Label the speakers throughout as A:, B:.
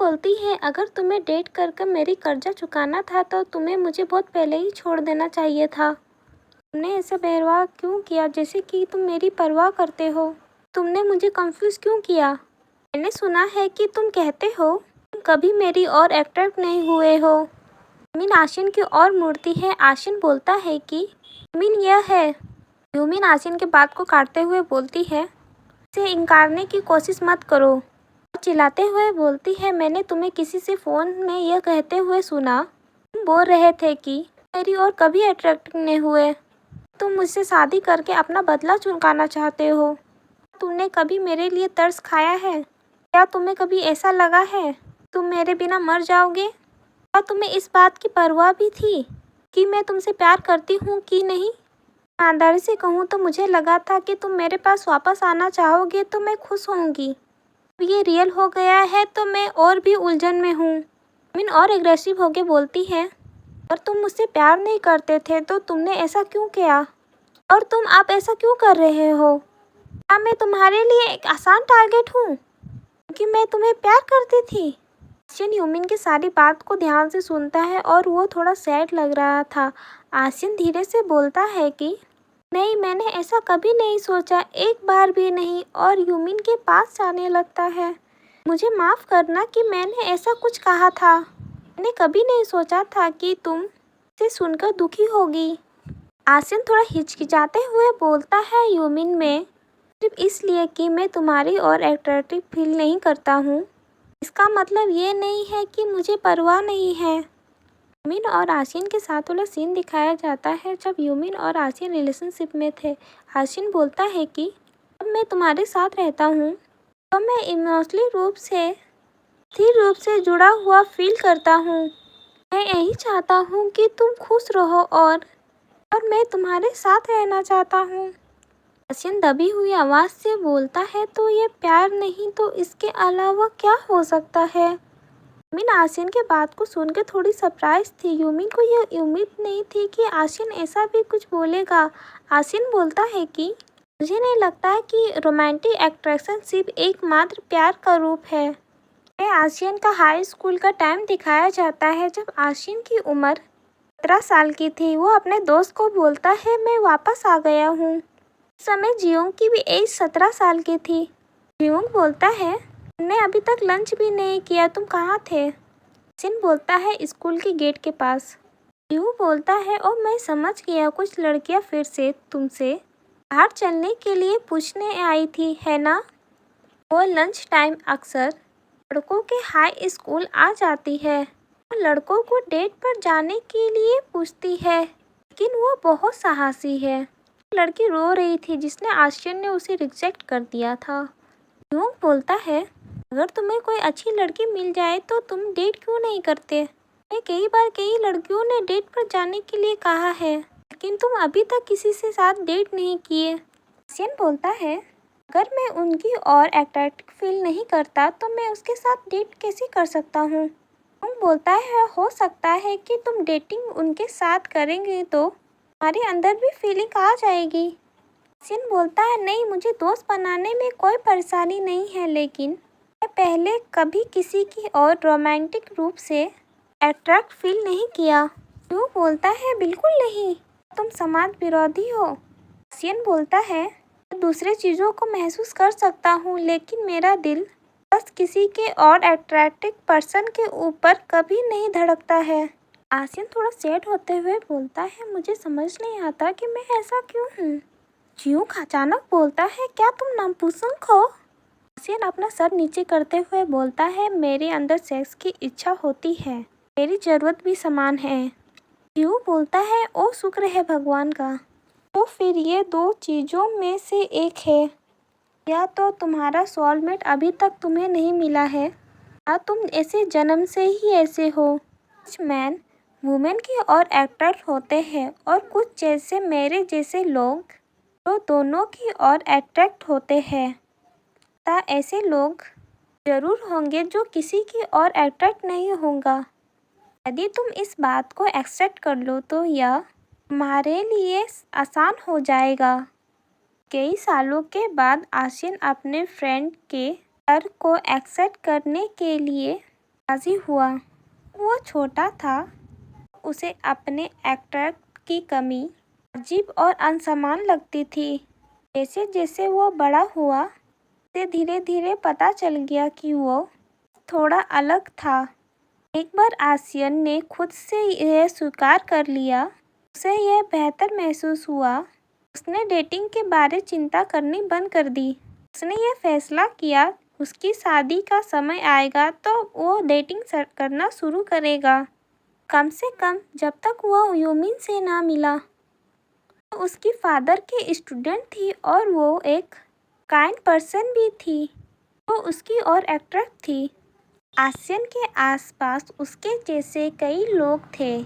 A: बोलती है, अगर तुम्हें डेट कर कर मेरी कर्जा चुकाना था तो तुम्हें मुझे बहुत पहले ही छोड़ देना चाहिए था। तुमने ऐसा बहरवा क्यों किया जैसे कि तुम मेरी परवाह करते हो? तुमने मुझे कंफ्यूज क्यों किया? मैंने सुना है कि तुम कहते हो तुम कभी मेरी ओर अट्रैक्ट नहीं हुए हो। यूमिन आशिन की ओर मुड़ती है। आशिन बोलता है कि यूमिन यह है। यूमिन आशिन के बात को काटते हुए बोलती है, इसे इनकारने की कोशिश मत करो। और चिल्लाते हुए बोलती है, मैंने तुम्हें किसी से फ़ोन में यह कहते हुए सुना। तुम बोल रहे थे कि मेरी ओर कभी अट्रैक्ट नहीं हुए। तुम मुझसे शादी करके अपना बदला चुकाना चाहते हो। तुमने कभी मेरे लिए तरस खाया है? क्या तुम्हें कभी ऐसा लगा है तुम मेरे बिना मर जाओगे? क्या तुम्हें इस बात की परवाह भी थी कि मैं तुमसे प्यार करती हूँ कि नहीं? ईमानदारी से कहूँ तो मुझे लगा था कि तुम मेरे पास वापस आना चाहोगे तो मैं खुश होंगी। अब ये रियल हो गया है तो मैं और भी उलझन में हूँ। मीन और एग्रेसिव होके बोलती है, अगर तुम मुझसे प्यार नहीं करते थे तो तुमने ऐसा क्यों किया? और तुम आप ऐसा क्यों कर रहे हो? क्या मैं तुम्हारे लिए एक आसान टारगेट हूँ क्योंकि मैं तुम्हें प्यार करती थी? आशिन यूमिन की सारी बात को ध्यान से सुनता है और वो थोड़ा सैड लग रहा था। आशिन धीरे से बोलता है कि नहीं, मैंने ऐसा कभी नहीं सोचा, एक बार भी नहीं। और यूमिन के पास जाने लगता है। मुझे माफ़ करना कि मैंने ऐसा कुछ कहा था। मैंने कभी नहीं सोचा था कि तुम इसे सुनकर दुखी होगी। आशिन थोड़ा हिचकिचाते हुए बोलता है, यूमिन में सिर्फ इसलिए कि मैं तुम्हारी और अट्रैक्टिव फील नहीं करता हूँ, इसका मतलब ये नहीं है कि मुझे परवाह नहीं है। यूमिन और आशिन के साथ वाला सीन दिखाया जाता है जब यूमिन और आशिन रिलेशनशिप में थे। आशिन बोलता है कि अब मैं तुम्हारे साथ रहता हूँ तो मैं इमोशनली रूप से स्थिर रूप से जुड़ा हुआ फील करता हूँ। मैं यही चाहता हूँ कि तुम खुश रहो और मैं तुम्हारे साथ रहना चाहता हूँ। आशिन दबी हुई आवाज़ से बोलता है, तो ये प्यार नहीं तो इसके अलावा क्या हो सकता है? यूमिन आशिन के बात को सुनकर थोड़ी सरप्राइज थी। यूमिन को यह उम्मीद नहीं थी कि आशिन ऐसा भी कुछ बोलेगा। आशिन बोलता है कि मुझे नहीं लगता है कि रोमांटिक अट्रैक्शन सिर्फ एकमात्र प्यार का रूप है। आशिन का हाई स्कूल का टाइम दिखाया जाता है जब आशिन की उम्र 17 साल की थी। वो अपने दोस्त को बोलता है, मैं वापस आ गया हूँ। उस समय जियोंग की भी एज 17 साल की थी। जियोंग बोलता है, तुमने अभी तक लंच भी नहीं किया, तुम कहाँ थे? आशिन बोलता है, स्कूल के गेट के पास। जियोंग बोलता है, और मैं समझ गया, कुछ लड़कियाँ फिर से तुमसे बाहर चलने के लिए पूछने आई थी, है ना? वो लंच टाइम अक्सर लड़कों के हाई स्कूल आ जाती है और लड़कों को डेट पर जाने के लिए पूछती है, लेकिन वो बहुत साहसी है। लड़की रो रही थी जिसने आशिन ने उसे रिजेक्ट कर दिया था। जियोंग बोलता है, अगर तुम्हें कोई अच्छी लड़की मिल जाए तो तुम डेट क्यों नहीं करते? मैं कई बार कई लड़कियों ने डेट पर जाने के लिए कहा है, लेकिन तुम अभी तक किसी से साथ डेट नहीं किए। आशिन बोलता है, अगर मैं उनकी और अट्रैक्टिव फील नहीं करता तो मैं उसके साथ डेट कैसे कर सकता हूँ? जियोंग बोलता है, हो सकता है कि तुम डेटिंग उनके साथ करेंगे तो तुम्हारे अंदर भी फीलिंग आ जाएगी। आशिन बोलता है, नहीं, मुझे दोस्त बनाने में कोई परेशानी नहीं है, लेकिन मैं पहले कभी किसी की और रोमांटिक रूप से अट्रैक्ट फील नहीं किया। जियोंग बोलता है, बिल्कुल नहीं, तुम समाज विरोधी हो। आशिन बोलता है, मैं दूसरे चीज़ों को महसूस कर सकता हूँ, लेकिन मेरा दिल बस किसी के और अट्रैक्टिव पर्सन के ऊपर कभी नहीं धड़कता है। आशिन थोड़ा सैड होते हुए बोलता है, मुझे समझ नहीं आता कि मैं ऐसा क्यों हूँ। जियोंग अचानक बोलता है, क्या तुम नपुंसक हो? आशिन अपना सर नीचे करते हुए बोलता है, मेरे अंदर सेक्स की इच्छा होती है, मेरी ज़रूरत भी समान है। जियोंग बोलता है, ओ शुक्र है भगवान का। तो फिर ये दो चीज़ों में से एक है, या तो तुम्हारा सोलमेट अभी तक तुम्हें नहीं मिला है, या तुम ऐसे जन्म से ही ऐसे हो। कुछ मैन वुमेन की ओर अट्रैक्ट होते हैं और कुछ जैसे मेरे जैसे लोग जो दोनों की ओर अट्रैक्ट होते हैं। ता ऐसे लोग जरूर होंगे जो किसी की ओर अट्रैक्ट नहीं होगा। यदि तुम इस बात को एक्सेप्ट कर लो तो यह तुम्हारे लिए आसान हो जाएगा। कई सालों के बाद आशिन अपने फ्रेंड के डर को एक्सेप्ट करने के लिए राजी हुआ। वो छोटा था, उसे अपने एक्टर की कमी अजीब और अनसमान लगती थी। जैसे जैसे वो बड़ा हुआ, उसे धीरे धीरे पता चल गया कि वो थोड़ा अलग था। एक बार आसियन ने खुद से यह स्वीकार कर लिया। उसे यह बेहतर महसूस हुआ। उसने डेटिंग के बारे चिंता करनी बंद कर दी। उसने यह फैसला किया उसकी शादी का समय आएगा तो वो डेटिंग करना शुरू करेगा। कम से कम जब तक वो यूमिन से ना मिला। वो उसकी फादर के स्टूडेंट थी और वो एक काइंड पर्सन भी थी। वो उसकी और अट्रैक्ट थी। आसियन के आसपास उसके जैसे कई लोग थे,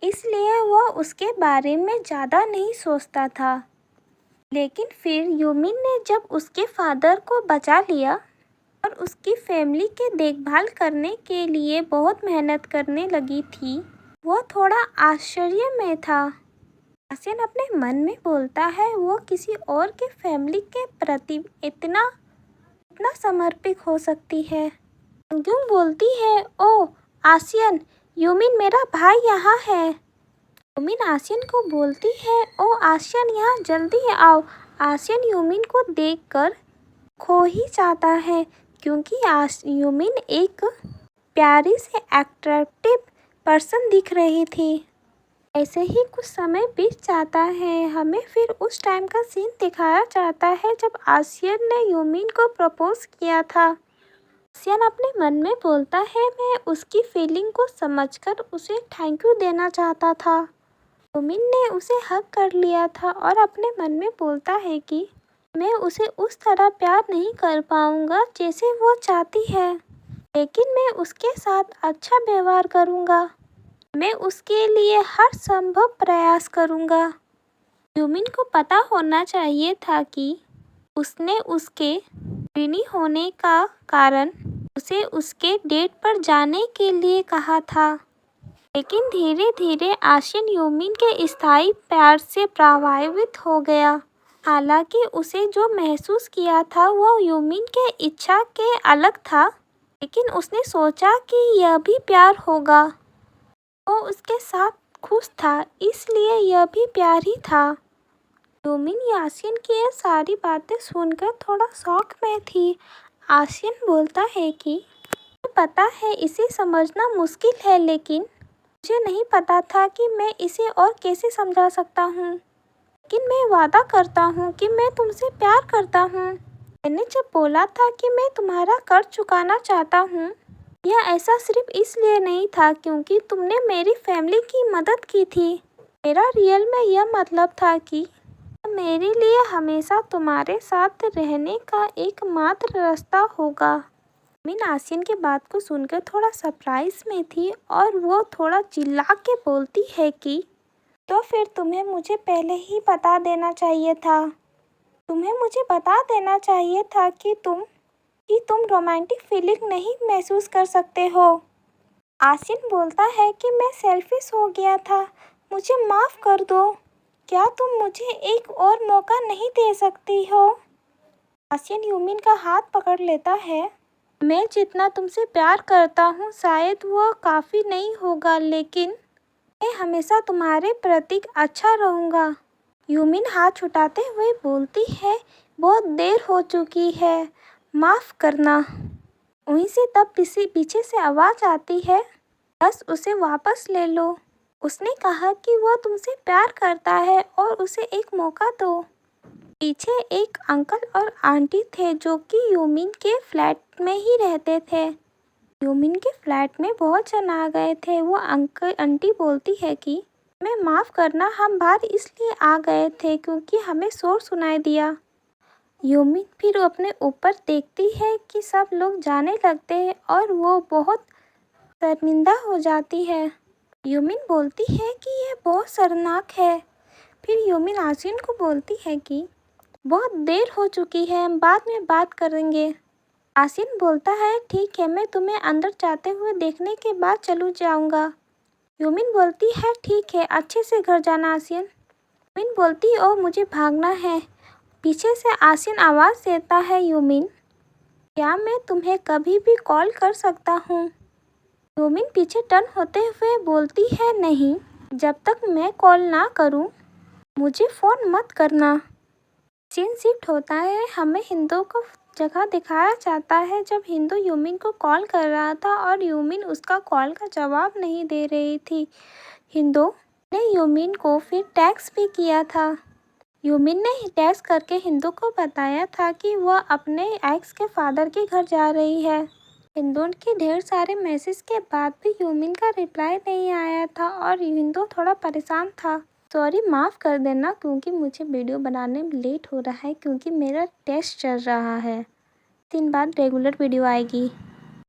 A: इसलिए वो उसके बारे में ज़्यादा नहीं सोचता था। लेकिन फिर यूमिन ने जब उसके फादर को बचा लिया और उसकी फैमिली के देखभाल करने के लिए बहुत मेहनत करने लगी थी, वो थोड़ा आश्चर्य में था। आसियन अपने मन में बोलता है वो किसी और के फैमिली के प्रति इतना समर्पित हो सकती है। क्यों बोलती है, ओ आसियन, यूमिन मेरा भाई यहाँ है। यूमिन आसियन को बोलती है, ओ आसियन यहाँ जल्दी आओ। आसियन यूमिन को देखकर खो ही जाता है क्योंकि यूमिन एक प्यारी से अट्रैक्टिव पर्सन दिख रही थी। ऐसे ही कुछ समय बीत जाता है। हमें फिर उस टाइम का सीन दिखाया जाता है जब आसियन ने यूमिन को प्रपोज किया था। आसियन अपने मन में बोलता है मैं उसकी फीलिंग को समझकर उसे थैंक यू देना चाहता था। यूमिन ने उसे हग कर लिया था और अपने मन में बोलता है कि मैं उसे उस तरह प्यार नहीं कर पाऊंगा जैसे वो चाहती है, लेकिन मैं उसके साथ अच्छा व्यवहार करूंगा। मैं उसके लिए हर संभव प्रयास करूंगा। यूमिन को पता होना चाहिए था कि उसने उसके ऋणी होने का कारण उसे उसके डेट पर जाने के लिए कहा था। लेकिन धीरे धीरे आसियन यूमिन के स्थायी प्यार से प्रभावित हो गया। हालांकि उसे जो महसूस किया था वो यूमिन के इच्छा के अलग था, लेकिन उसने सोचा कि यह भी प्यार होगा। वो उसके साथ खुश था, इसलिए यह भी प्यार ही था। यूमिन आसियन की ये सारी बातें सुनकर थोड़ा शॉक में थी। आसियन बोलता है कि मुझे पता है इसे समझना मुश्किल है, लेकिन मुझे नहीं पता था कि मैं इसे और कैसे समझा सकता हूँ। लेकिन मैं वादा करता हूँ कि मैं तुमसे प्यार करता हूँ। मैंने जब बोला था कि मैं तुम्हारा कर्ज चुकाना चाहता हूँ, यह ऐसा सिर्फ इसलिए नहीं था क्योंकि तुमने मेरी फैमिली की मदद की थी। मेरा रियल में यह मतलब था कि मेरे लिए हमेशा तुम्हारे साथ रहने का एकमात्र रास्ता होगा। यूमिन आसियन की बात को सुनकर थोड़ा सरप्राइज में थी और वो थोड़ा चिल्ला के बोलती है कि तो फिर तुम्हें मुझे पहले ही बता देना चाहिए था। तुम्हें मुझे बता देना चाहिए था कि तुम रोमांटिक फीलिंग नहीं महसूस कर सकते हो। आसियन बोलता है कि मैं सेल्फिश हो गया था, मुझे माफ़ कर दो। क्या तुम मुझे एक और मौका नहीं दे सकती हो? आसियन यूमिन का हाथ पकड़ लेता है। मैं जितना तुमसे प्यार करता हूँ शायद वो काफ़ी नहीं होगा, लेकिन मैं हमेशा तुम्हारे प्रति अच्छा रहूँगा। यूमिन हाथ छुटाते हुए बोलती है, बहुत देर हो चुकी है, माफ़ करना। वहीं से तब पीछे से आवाज़ आती है, बस उसे वापस ले लो। उसने कहा कि वो तुमसे प्यार करता है और उसे एक मौका दो। पीछे एक अंकल और आंटी थे जो कि यूमिन के फ्लैट में ही रहते थे। यूमिन के फ्लैट में बहुत जन आ गए थे। वो अंकल आंटी बोलती है कि हमें माफ़ करना, हम बाहर इसलिए आ गए थे क्योंकि हमें शोर सुनाई दिया। यूमिन फिर अपने ऊपर देखती है कि सब लोग जाने लगते हैं और वो बहुत शर्मिंदा हो जाती है। यूमिन बोलती है कि यह बहुत शर्मनाक है। फिर यूमिन आसियन को बोलती है कि बहुत देर हो चुकी है, हम बाद में बात करेंगे। आसियन बोलता है ठीक है, मैं तुम्हें अंदर जाते हुए देखने के बाद चलू जाऊंगा। यूमिन बोलती है ठीक है, अच्छे से घर जाना आसियन। यूमिन बोलती ओ मुझे भागना है। पीछे से आसियन आवाज़ देता है, यूमिन क्या मैं तुम्हें कभी भी कॉल कर सकता हूँ? यूमिन पीछे टर्न होते हुए बोलती है, नहीं, जब तक मैं कॉल ना करूं मुझे फ़ोन मत करना। सीन शिफ्ट होता है, हमें हिंदू को जगह दिखाया जाता है जब हिंदू यूमिन को कॉल कर रहा था और यूमिन उसका कॉल का जवाब नहीं दे रही थी। हिंदू ने यूमिन को फिर टेक्स्ट भी किया था। यूमिन ने टेक्स्ट करके हिंदू को बताया था कि वह अपने एक्स के फादर के घर जा रही है। हिंदू के ढेर सारे मैसेज के बाद भी यूमिन का रिप्लाई नहीं आया था और हिंदू थोड़ा परेशान था। सॉरी, माफ़ कर देना क्योंकि मुझे वीडियो बनाने में लेट हो रहा है क्योंकि मेरा टेस्ट चल रहा है। 3 बाद रेगुलर वीडियो आएगी।